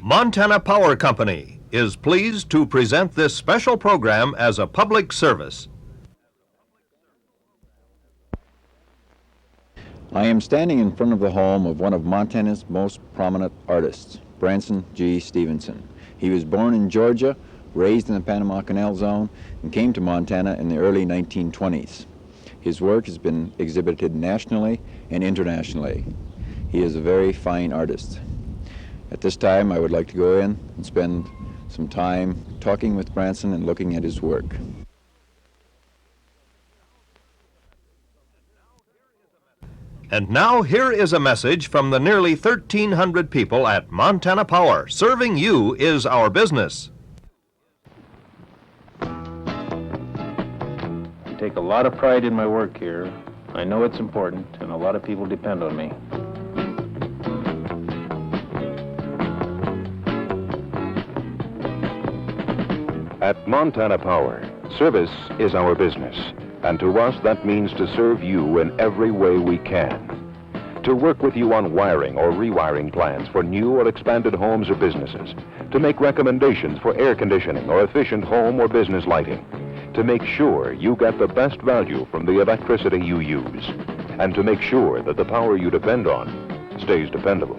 Montana Power Company is pleased to present this special program as a public service. I am standing in front of the home of one of Montana's most prominent artists, Branson G. Stevenson. He was born in Georgia, raised in the Panama Canal Zone, and came to Montana in the early 1920s. His work has been exhibited nationally and internationally. He is a very fine artist. At this time, I would like to go in and spend some time talking with Branson and looking at his work. And now here is a message from the nearly 1,300 people at Montana Power. Serving you is our business. I take a lot of pride in my work here. I know it's important, and a lot of people depend on me. At Montana Power, service is our business, and to us that means to serve you in every way we can. To work with you on wiring or rewiring plans for new or expanded homes or businesses, to make recommendations for air conditioning or efficient home or business lighting, to make sure you get the best value from the electricity you use, and to make sure that the power you depend on stays dependable.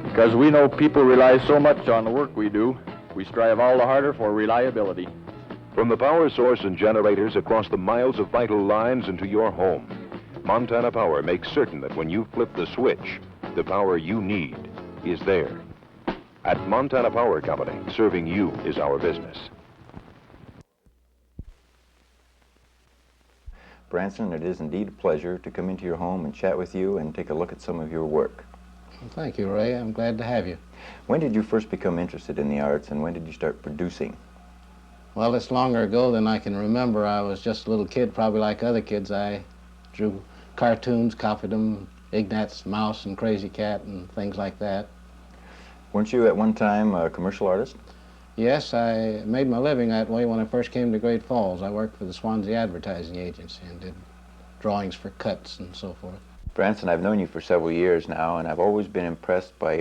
Because we know people rely so much on the work we do, we strive all the harder for reliability. From the power source and generators across the miles of vital lines into your home, Montana Power makes certain that when you flip the switch, the power you need is there. At Montana Power Company, serving you is our business. Branson, it is indeed a pleasure to come into your home and chat with you and take a look at some of your work. Well, thank you, Ray. I'm glad to have you. When did you first become interested in the arts, and when did you start producing? Well, it's longer ago than I can remember. I was just a little kid, probably like other kids. I drew cartoons, copied them, Ignatz Mouse and Crazy Cat and things like that. Weren't you at one time a commercial artist? Yes, I made my living that way when I first came to Great Falls. I worked for the Swansea Advertising Agency and did drawings for cuts and so forth. Branson, I've known you for several years now, and I've always been impressed by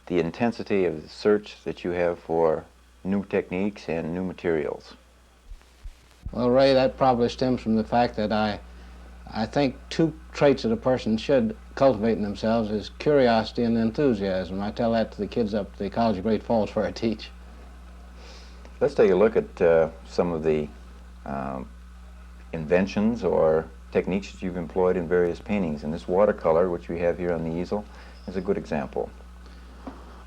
the intensity of the search that you have for new techniques and new materials. Well, Ray, that probably stems from the fact that I think two traits that a person should cultivate in themselves is curiosity and enthusiasm. I tell that to the kids up at the College of Great Falls where I teach. Let's take a look at some of the inventions or techniques that you've employed in various paintings. And this watercolor, which we have here on the easel, is a good example.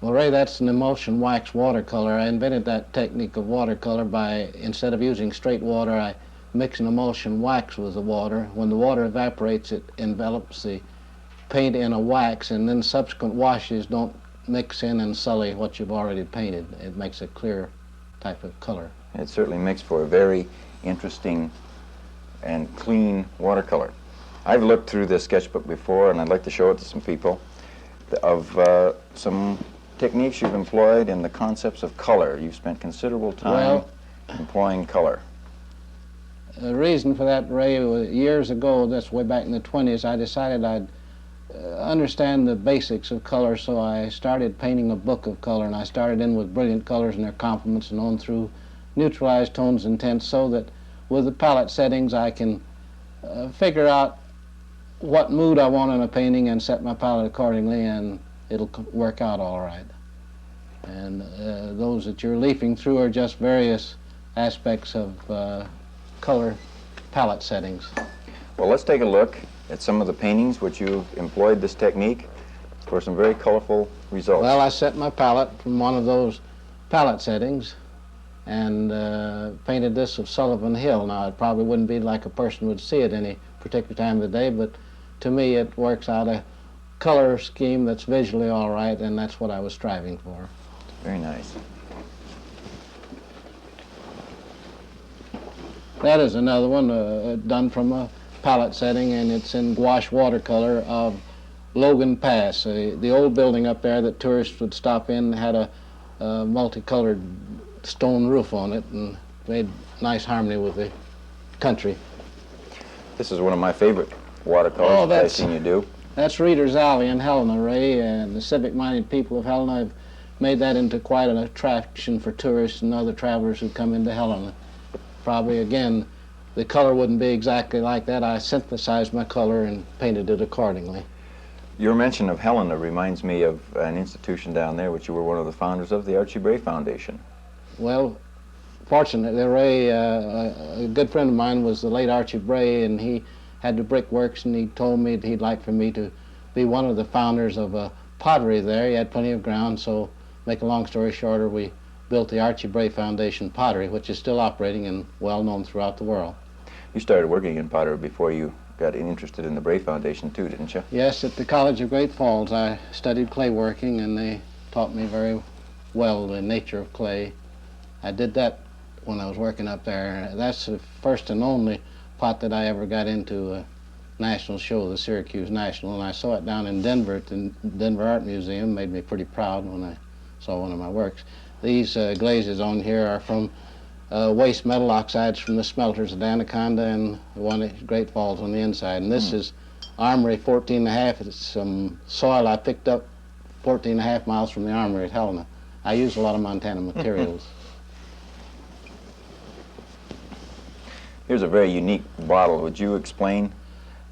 Well, Ray, that's an emulsion wax watercolor. I invented that technique of watercolor by, instead of using straight water, I mix an emulsion wax with the water. When the water evaporates, it envelops the paint in a wax, and then subsequent washes don't mix in and sully what you've already painted. It makes a clear type of color. It certainly makes for a very interesting and clean watercolor. I've looked through this sketchbook before, and I'd like to show it to some people, of some techniques you've employed in the concepts of color. You've spent considerable time employing color. The reason for that, Ray, was years ago, that's way back in the 20s, I decided I'd understand the basics of color, so I started painting a book of color, and I started in with brilliant colors and their complements and on through neutralized tones and tints, so that with the palette settings I can figure out what mood I want in a painting and set my palette accordingly, and it'll work out all right. And those that you're leafing through are just various aspects of color palette settings. Well, let's take a look at some of the paintings which you employed this technique for some very colorful results. Well, I set my palette from one of those palette settings and painted this of Sullivan Hill. Now, it probably wouldn't be like a person would see it any particular time of the day, but to me it works out a color scheme that's visually all right, and that's what I was striving for. Very nice. That is another one done from a palette setting, and it's in gouache watercolor of Logan Pass. The old building up there that tourists would stop in had a multicolored stone roof on it and made nice harmony with the country. This is one of my favorite watercolors that I've seen you do. That's Reader's Alley in Helena, Ray, and the civic-minded people of Helena have made that into quite an attraction for tourists and other travelers who come into Helena. Probably, again, the color wouldn't be exactly like that. I synthesized my color and painted it accordingly. Your mention of Helena reminds me of an institution down there which you were one of the founders of, the Archie Bray Foundation. Well, fortunately, Ray, a good friend of mine was the late Archie Bray, and he had the brickworks, and he told me that he'd like for me to be one of the founders of a pottery there. He had plenty of ground, so make a long story shorter, we built the Archie Bray Foundation pottery, which is still operating and well known throughout the world. You started working in pottery before you got interested in the Bray Foundation too, didn't you? Yes, at the College of Great Falls I studied clay working, and they taught me very well the nature of clay. I did that when I was working up there. That's the first and only pot that I ever got into a national show, the Syracuse National, and I saw it down in Denver at the Denver Art Museum. Made me pretty proud when I saw one of my works. These glazes on here are from waste metal oxides from the smelters at Anaconda and the one at Great Falls on the inside. And this is Armory 14.5. It's some soil I picked up 14.5 miles from the Armory at Helena. I use a lot of Montana materials. Here's a very unique bottle. Would you explain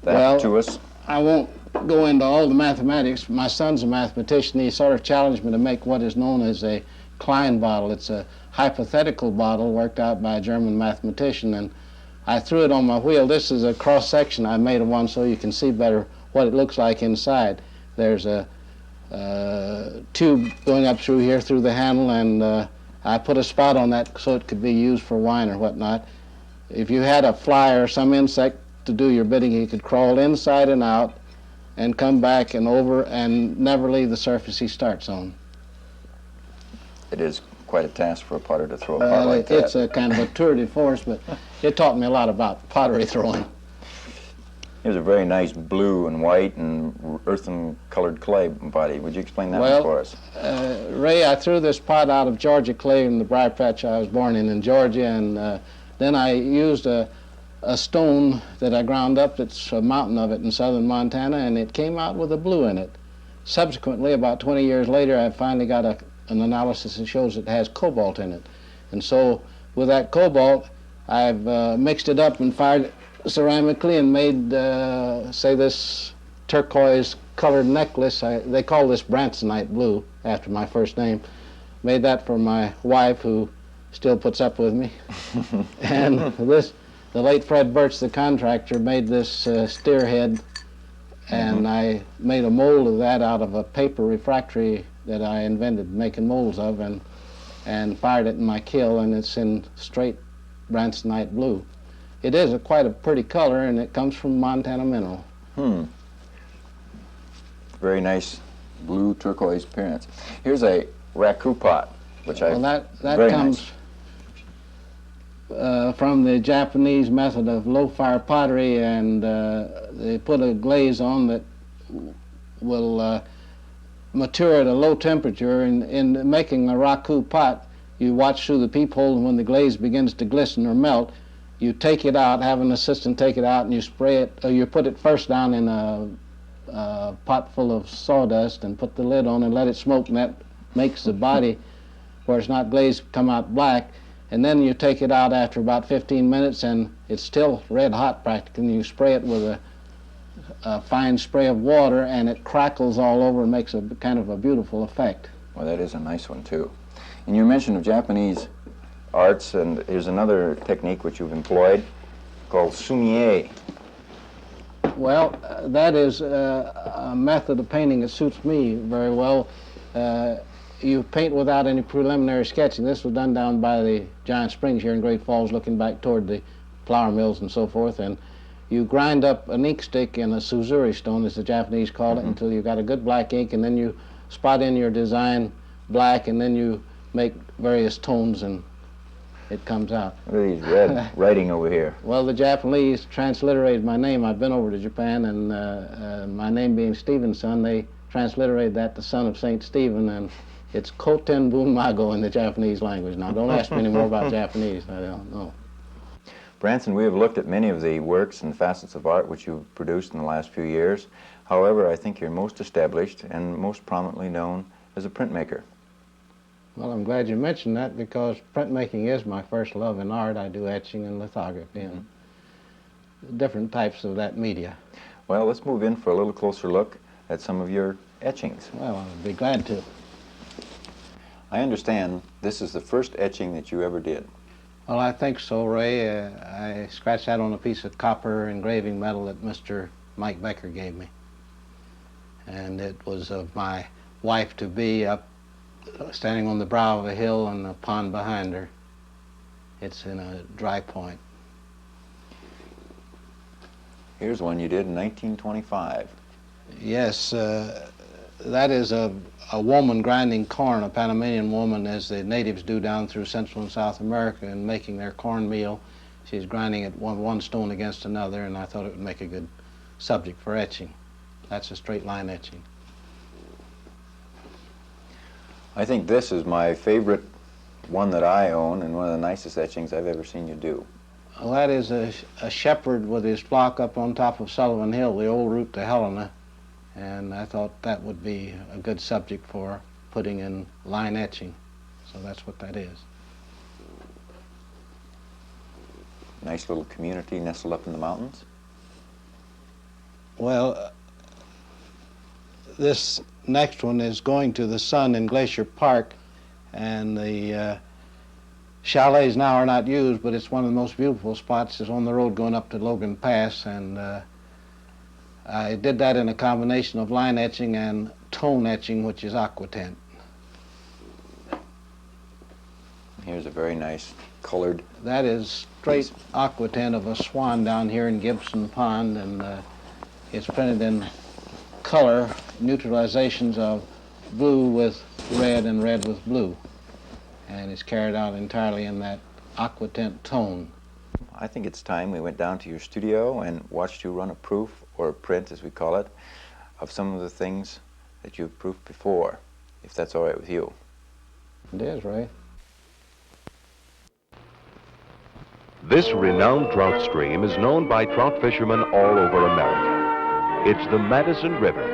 that to us? I won't go into all the mathematics. My son's a mathematician. He sort of challenged me to make what is known as a Klein Bottle. It's a hypothetical bottle worked out by a German mathematician, and I threw it on my wheel. This is a cross-section I made of one so you can see better what it looks like inside. There's a tube going up through here through the handle, and I put a spot on that so it could be used for wine or whatnot. If you had a fly or some insect to do your bidding, he could crawl inside and out and come back and over and never leave the surface he starts on. It is quite a task for a potter to throw a pot like that. It's a kind of a tour de force, but it taught me a lot about pottery throwing. Here's a very nice blue and white and earthen-colored clay body. Would you explain that one for us? Ray, I threw this pot out of Georgia clay in the briar patch I was born in Georgia, and then I used a stone that I ground up that's a mountain of it in southern Montana, and it came out with a blue in it. Subsequently, about 20 years later, I finally got an analysis that shows it has cobalt in it. And so with that cobalt, I've mixed it up and fired it ceramically and made, say, this turquoise colored necklace. They call this Bransonite blue after my first name. Made that for my wife, who still puts up with me. And the late Fred Birch, the contractor, made this steer head, and I made a mold of that out of a paper refractory that I invented making molds of, and fired it in my kiln, and it's in straight Bransonite blue. It is quite a pretty color, and it comes from Montana mineral. Very nice blue turquoise appearance. Here's a Raku Pot, which that comes from the Japanese method of low-fire pottery, and they put a glaze on that will mature at a low temperature. In making a Raku Pot, you watch through the peephole, and when the glaze begins to glisten or melt, you take it out, have an assistant take it out, and you spray it, or you put it first down in a pot full of sawdust and put the lid on and let it smoke, and that makes the body, where it's not glazed, come out black. And then you take it out after about 15 minutes, and it's still red hot practically, and you spray it with a fine spray of water, and it crackles all over and makes a kind of a beautiful effect. Well, that is a nice one too. And you mentioned of Japanese arts, and there's another technique which you've employed called sumier. Well, that is a method of painting that suits me very well. You paint without any preliminary sketching. This was done down by the Giant Springs here in Great Falls, looking back toward the flour mills and so forth, and you grind up an ink stick in a suzuri stone, as the Japanese call it, until you've got a good black ink, and then you spot in your design black, and then you make various tones, and it comes out. Look at these red writing over here. Well, the Japanese transliterated my name. I've been over to Japan, and my name being Stevenson, they transliterated that to son of St. Stephen, and it's Koten Bunmago in the Japanese language. Now, don't ask me any more about Japanese. I don't know. Branson, we have looked at many of the works and facets of art which you've produced in the last few years. However, I think you're most established and most prominently known as a printmaker. Well, I'm glad you mentioned that because printmaking is my first love in art. I do etching and lithography and different types of that media. Well, let's move in for a little closer look at some of your etchings. Well, I'd be glad to. I understand this is the first etching that you ever did. Well, I think so, Ray. I scratched that on a piece of copper engraving metal that Mr. Mike Becker gave me. And it was of my wife-to-be up standing on the brow of a hill and a pond behind her. It's in a dry point. Here's one you did in 1925. Yes, that is a woman grinding corn, a Panamanian woman, as the natives do down through Central and South America, and making their cornmeal. She's grinding it one stone against another, and I thought it would make a good subject for etching. That's a straight line etching. I think this is my favorite one that I own and one of the nicest etchings I've ever seen you do. Well, that is a shepherd with his flock up on top of Sullivan Hill, the old route to Helena, and I thought that would be a good subject for putting in line etching. So that's what that is. Nice little community nestled up in the mountains. Well, this next one is going to the sun in Glacier Park, and the chalets now are not used, but it's one of the most beautiful spots. It's on the road going up to Logan Pass, and I did that in a combination of line etching and tone etching, which is aquatint. Here's a very nice colored. That is straight aquatint of a swan down here in Gibson Pond, and it's printed in color neutralizations of blue with red and red with blue. And it's carried out entirely in that aquatint tone. I think it's time we went down to your studio and watched you run a proof, or a print as we call it, of some of the things that you've proofed before, if that's all right with you. It is, Ray. This renowned trout stream is known by trout fishermen all over America. It's the Madison River.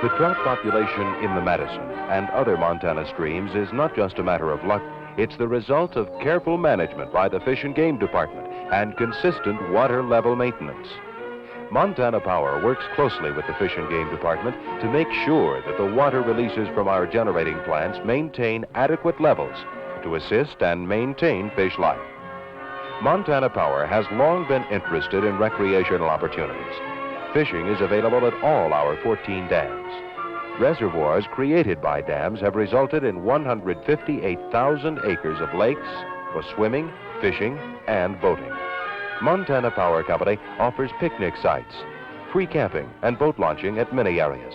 The trout population in the Madison and other Montana streams is not just a matter of luck, it's the result of careful management by the Fish and Game Department and consistent water level maintenance. Montana Power works closely with the Fish and Game Department to make sure that the water releases from our generating plants maintain adequate levels to assist and maintain fish life. Montana Power has long been interested in recreational opportunities. Fishing is available at all our 14 dams. Reservoirs created by dams have resulted in 158,000 acres of lakes for swimming, fishing, and boating. Montana Power Company offers picnic sites, free camping, and boat launching at many areas.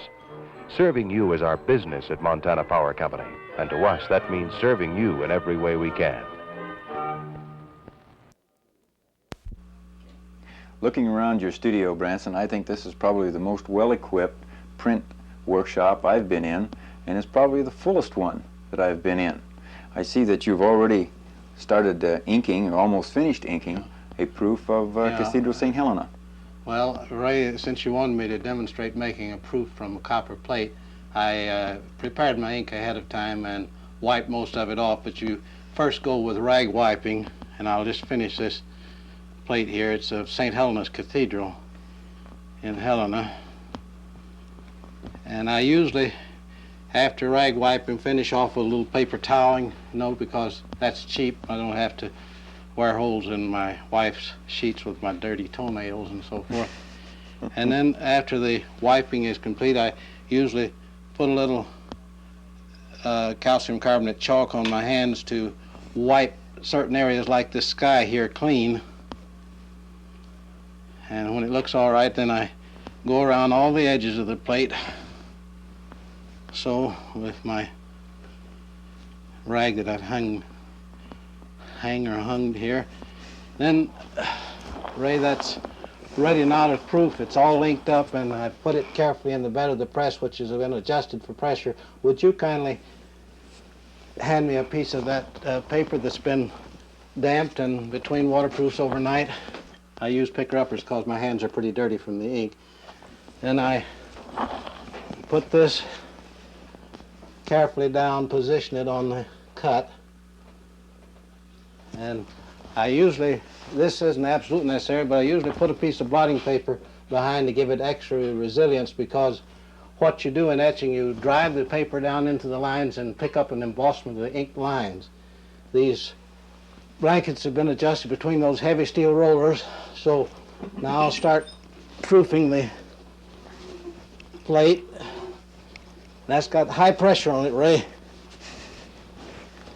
Serving you is our business at Montana Power Company, and to us that means serving you in every way we can. Looking around your studio, Branson, I think this is probably the most well-equipped print workshop I've been in, and it's probably the fullest one that I've been in. I see that you've already started inking, or almost finished inking, a proof of Cathedral St. Helena. Well, Ray, since you wanted me to demonstrate making a proof from a copper plate, I prepared my ink ahead of time and wiped most of it off, but you first go with rag wiping, and I'll just finish this plate here. It's of St. Helena's Cathedral in Helena. And I usually, after rag wiping, finish off with a little paper toweling, because that's cheap. I don't have to wear holes in my wife's sheets with my dirty toenails and so forth. And then after the wiping is complete, I usually put a little calcium carbonate chalk on my hands to wipe certain areas like the sky here clean. And when it looks all right, then I go around all the edges of the plate. So with my rag that I've hung here. Then, Ray, that's ready now to proof. It's all inked up, and I put it carefully in the bed of the press, which has been adjusted for pressure. Would you kindly hand me a piece of that paper that's been damped and between waterproofs overnight? I use picker-uppers because my hands are pretty dirty from the ink. Then I put this carefully down, position it on the cut. And I usually, this isn't absolutely necessary, but I usually put a piece of blotting paper behind to give it extra resilience, because what you do in etching, you drive the paper down into the lines and pick up an embossment of the inked lines. These blankets have been adjusted between those heavy steel rollers, so now I'll start proofing the plate. That's got high pressure on it, Ray.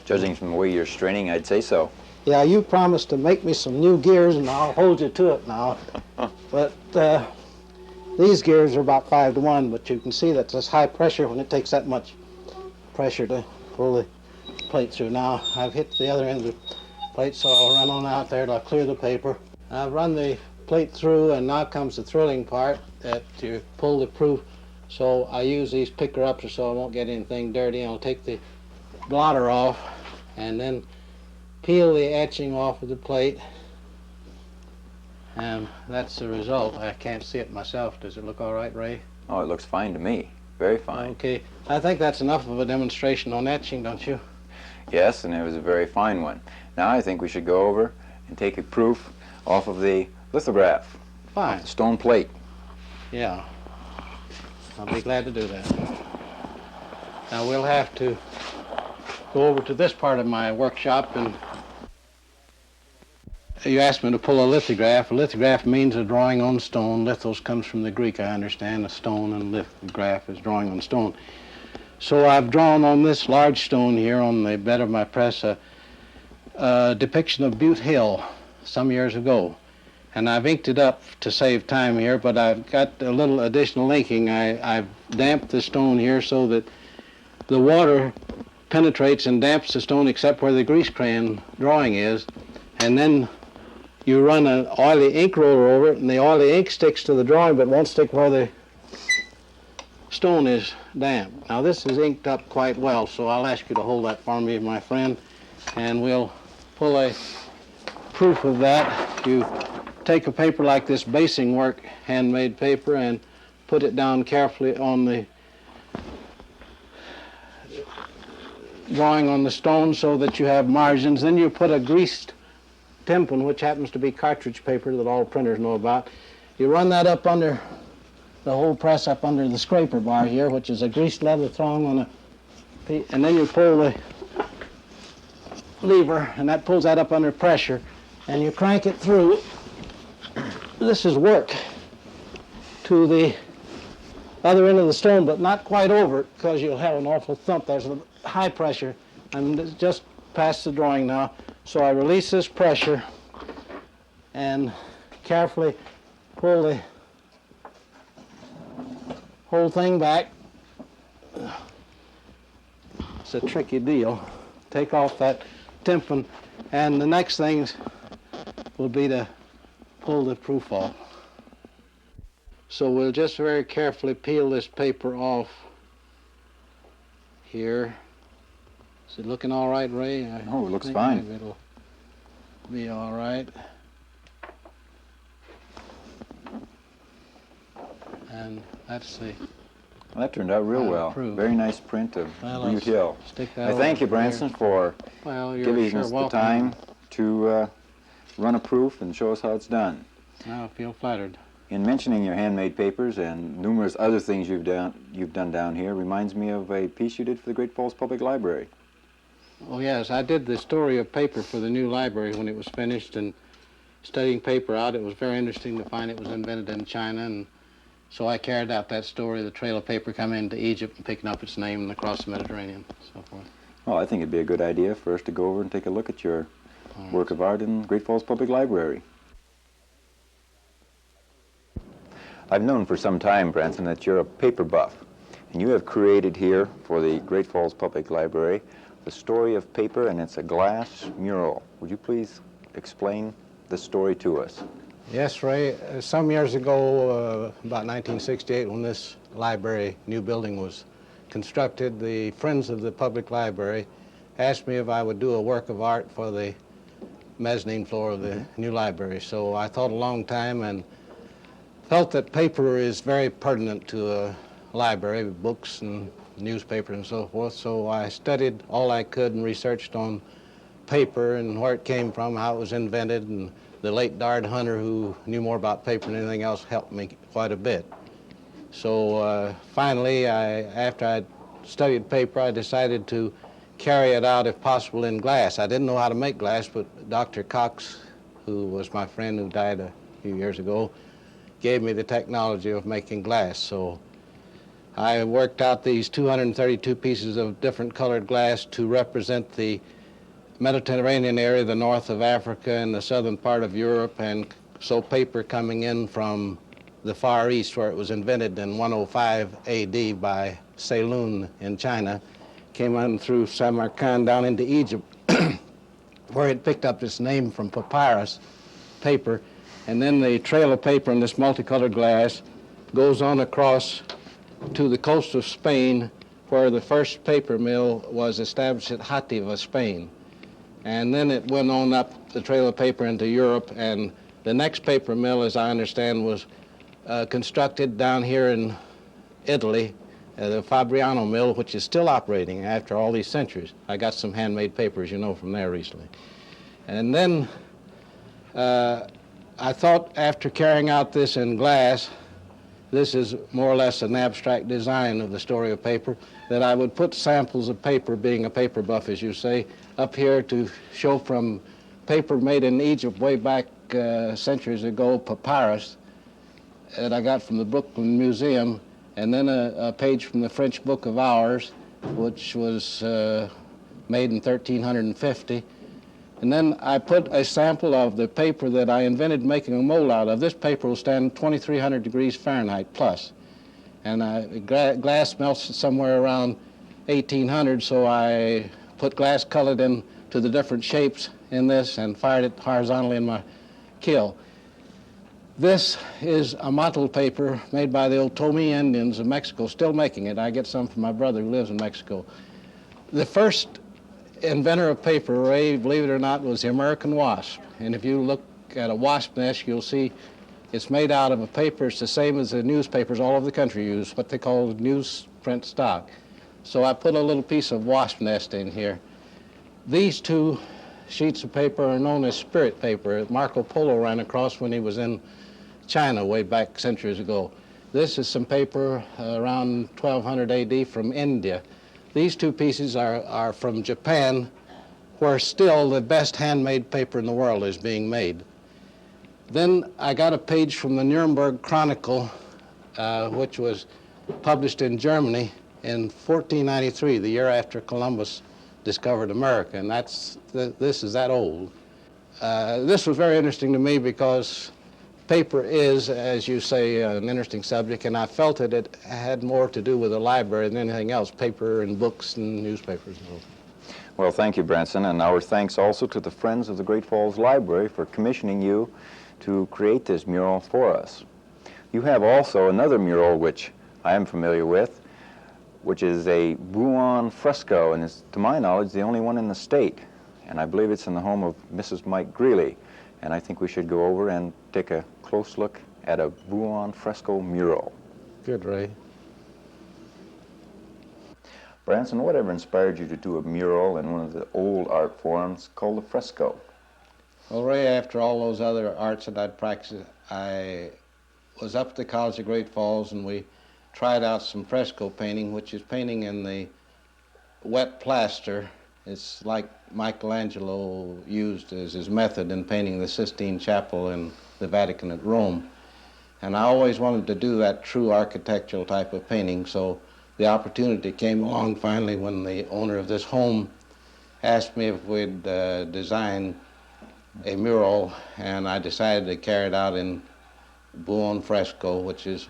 Judging from the way you're straining, I'd say so. Yeah, you promised to make me some new gears, and I'll hold you to it now. But these gears are about 5 to 1, but you can see that's just high pressure when it takes that much pressure to pull the plate through. Now, I've hit the other end of the plate, so I'll run on out there till I clear the paper. I've run the plate through, and now comes the thrilling part, that you pull the proof. So I use these picker-ups so I won't get anything dirty. I'll take the blotter off and then peel the etching off of the plate. And that's the result. I can't see it myself. Does it look all right, Ray? Oh, it looks fine to me. Very fine. Okay. I think that's enough of a demonstration on etching, don't you? Yes, and it was a very fine one. Now I think we should go over and take a proof off of the lithograph. Fine. The stone plate. Yeah. I'll be glad to do that. Now we'll have to go over to this part of my workshop, and you asked me to pull a lithograph. A lithograph means a drawing on stone. Lithos comes from the Greek, I understand. A stone, and lithograph is drawing on stone. So I've drawn on this large stone here on the bed of my press a depiction of Butte Hill some years ago. And I've inked it up to save time here, but I've got a little additional inking. I've damped the stone here so that the water penetrates and damps the stone except where the grease crayon drawing is. And then you run an oily ink roller over it, and the oily ink sticks to the drawing but won't stick where the stone is damp. Now this is inked up quite well, so I'll ask you to hold that for me, my friend, and we'll pull a proof of that. You take a paper like this basing work handmade paper and put it down carefully on the drawing on the stone so that you have margins. Then you put a greased Timpon, which happens to be cartridge paper that all printers know about. You run that up under the whole press, up under the scraper bar here, which is a greased leather thong on a, and then you pull the lever, and that pulls that up under pressure, and you crank it through. This is work to the other end of the stone, but not quite over it, because you'll have an awful thump. There's a high pressure. I'm just past the drawing now. So I release this pressure and carefully pull the whole thing back. It's a tricky deal. Take off that Timpon, and the next thing will be to pull the proof off. So we'll just very carefully peel this paper off here. Is it looking all right, Ray? Oh, it looks fine. Maybe it'll be all right. And that's the... Well, that turned out real well. Proof. Very nice print of Butte Hill. Stick that I thank you, over Branson, here. for Well, you're giving sure us the welcome. time to run a proof and show us how it's done. I feel flattered. In mentioning your handmade papers and numerous other things you've done down here reminds me of a piece you did for the Great Falls Public Library. Oh, yes, I did the story of paper for the new library when it was finished, and studying paper out, it was very interesting to find it was invented in China, and so I carried out that story, the trail of paper coming into Egypt and picking up its name and across the Mediterranean, and so forth. Well, I think it'd be a good idea for us to go over and take a look at your work of art in Great Falls Public Library. I've known for some time, Branson, that you're a paper buff, and you have created here for the Great Falls Public Library the story of paper, and it's a glass mural. Would you please explain the story to us? Yes, Ray. Some years ago, about 1968, when this library new building was constructed, the Friends of the Public Library asked me if I would do a work of art for the mezzanine floor of the new library. So I thought a long time and felt that paper is very pertinent to a library, books and newspapers and so forth. So I studied all I could and researched on paper and where it came from, how it was invented, and the late Dard Hunter, who knew more about paper than anything else, helped me quite a bit. So finally, after I studied paper, I decided to carry it out, if possible, in glass. I didn't know how to make glass, but Dr. Cox, who was my friend who died a few years ago, gave me the technology of making glass. So I worked out these 232 pieces of different colored glass to represent the Mediterranean area, the north of Africa and the southern part of Europe, and so paper coming in from the Far East, where it was invented in 105 AD by Saloon in China, came on through Samarkand down into Egypt, where it picked up its name from papyrus paper, and then the trail of paper in this multicolored glass goes on across to the coast of Spain, where the first paper mill was established at Jativa, Spain. And then it went on up the trail of paper into Europe, and the next paper mill, as I understand, was constructed down here in Italy, the Fabriano mill, which is still operating after all these centuries. I got some handmade papers, you know, from there recently. And then I thought, after carrying out this in glass, this is more or less an abstract design of the story of paper, that I would put samples of paper, being a paper buff, as you say, up here to show from paper made in Egypt way back centuries ago, papyrus, that I got from the Brooklyn Museum, and then a page from the French Book of Hours, which was made in 1350. And then I put a sample of the paper that I invented making a mold out of. This paper will stand 2,300 degrees Fahrenheit plus. And glass melts somewhere around 1,800, so I put glass colored into the different shapes in this and fired it horizontally in my kiln. This is a mottled paper made by the old Tomí Indians of Mexico, still making it. I get some from my brother who lives in Mexico. The first inventor of paper, Ray, believe it or not, was the American wasp. And if you look at a wasp nest, you'll see it's made out of a paper. It's the same as the newspapers all over the country use, what they call newsprint stock. So I put a little piece of wasp nest in here. These two sheets of paper are known as spirit paper. Marco Polo ran across when he was in China way back centuries ago. This is some paper around 1200 AD from India. These two pieces are from Japan, where still the best handmade paper in the world is being made. Then I got a page from the Nuremberg Chronicle, which was published in Germany in 1493, the year after Columbus discovered America, and this is that old. This was very interesting to me because paper is, as you say, an interesting subject, and I felt that it had more to do with the library than anything else, paper and books and newspapers and all. Well, thank you, Branson, and our thanks also to the Friends of the Great Falls Library for commissioning you to create this mural for us. You have also another mural which I am familiar with, which is a Buon Fresco, and is, to my knowledge, the only one in the state. And I believe it's in the home of Mrs. Mike Greely. And I think we should go over and take a close look at a Buon Fresco mural. Good, Ray. Branson, whatever inspired you to do a mural in one of the old art forms called the fresco? Well, Ray, after all those other arts that I'd practiced, I was up at the College of Great Falls, and we tried out some fresco painting, which is painting in the wet plaster. It's like Michelangelo used as his method in painting the Sistine Chapel in the Vatican at Rome. And I always wanted to do that true architectural type of painting, so the opportunity came along finally when the owner of this home asked me if we'd design a mural, and I decided to carry it out in Buon Fresco, which is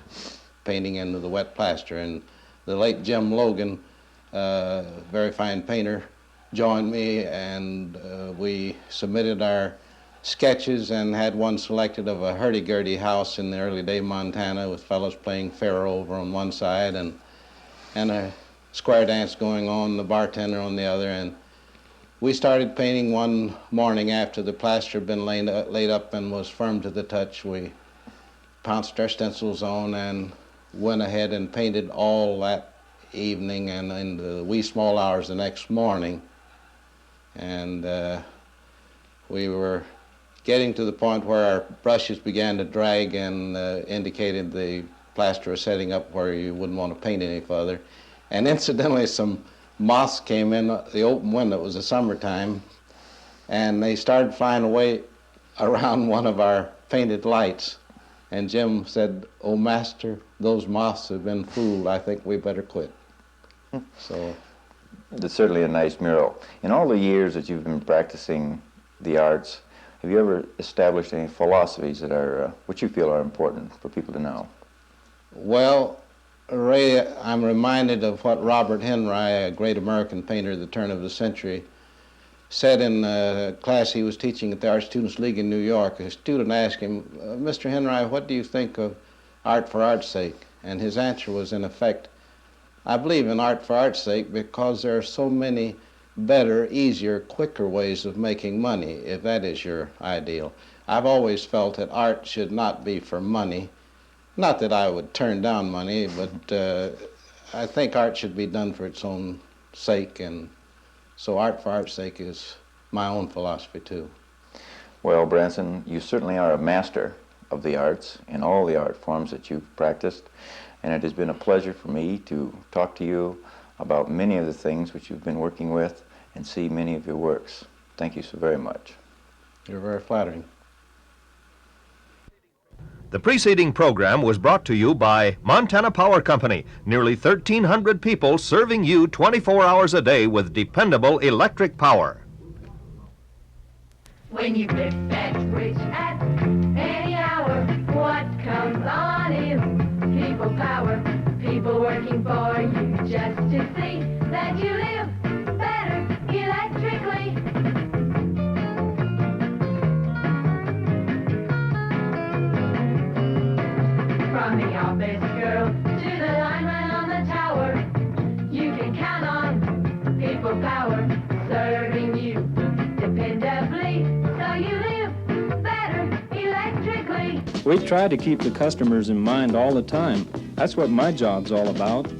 painting into the wet plaster. And the late Jim Logan, very fine painter, joined me, and we submitted our sketches and had one selected of a Hurdy-Gurdy House in the early day Montana, with fellows playing faro over on one side and a square dance going on, the bartender on the other. And we started painting one morning after the plaster had been laid up and was firm to the touch. We pounced our stencils on and went ahead and painted all that evening and in the wee small hours the next morning. And we were getting to the point where our brushes began to drag and indicated the plaster was setting up where you wouldn't want to paint any further. And incidentally, some moths came in the open window. It was the summertime, and they started flying away around one of our painted lights. And Jim said, "Oh, master, those moths have been fooled. I think we better quit." So It's certainly a nice mural. In all the years that you've been practicing the arts, have you ever established any philosophies that are, which you feel are important for people to know? well, Ray, I'm reminded of what Robert Henry, a great American painter at the turn of the century, said in a class he was teaching at the Art Students League in New York. A student asked him, "Mr. Henry, what do you think of art for art's sake?" And his answer was, in effect, "I believe in art for art's sake because there are so many better, easier, quicker ways of making money, if that is your ideal." I've always felt that art should not be for money. Not that I would turn down money, but I think art should be done for its own sake, and so art for art's sake is my own philosophy too. Well, Branson, you certainly are a master of the arts in all the art forms that you've practiced, and it has been a pleasure for me to talk to you about many of the things which you've been working with and see many of your works. Thank you so very much. You're very flattering. The preceding program was brought to you by Montana Power Company, nearly 1,300 people serving you 24 hours a day with dependable electric power. When you flip that switch at any hour, what comes on is people power, people working for you just to see that you live better electrically. From the office girl to the lineman on the tower, you can count on people power serving you dependably, so you live better electrically. We try to keep the customers in mind all the time. That's what my job's all about.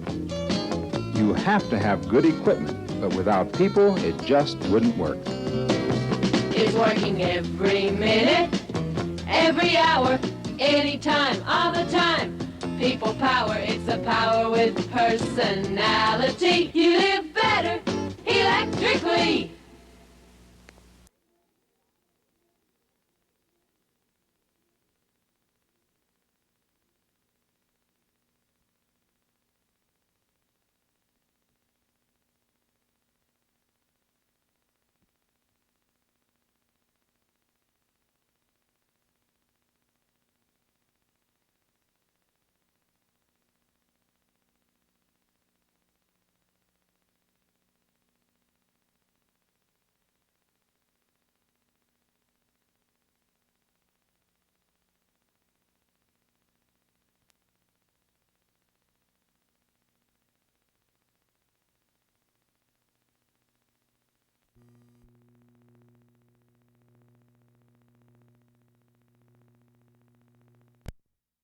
You have to have good equipment, but without people, it just wouldn't work. It's working every minute, every hour, anytime, all the time. People power, it's a power with personality. You live better electrically.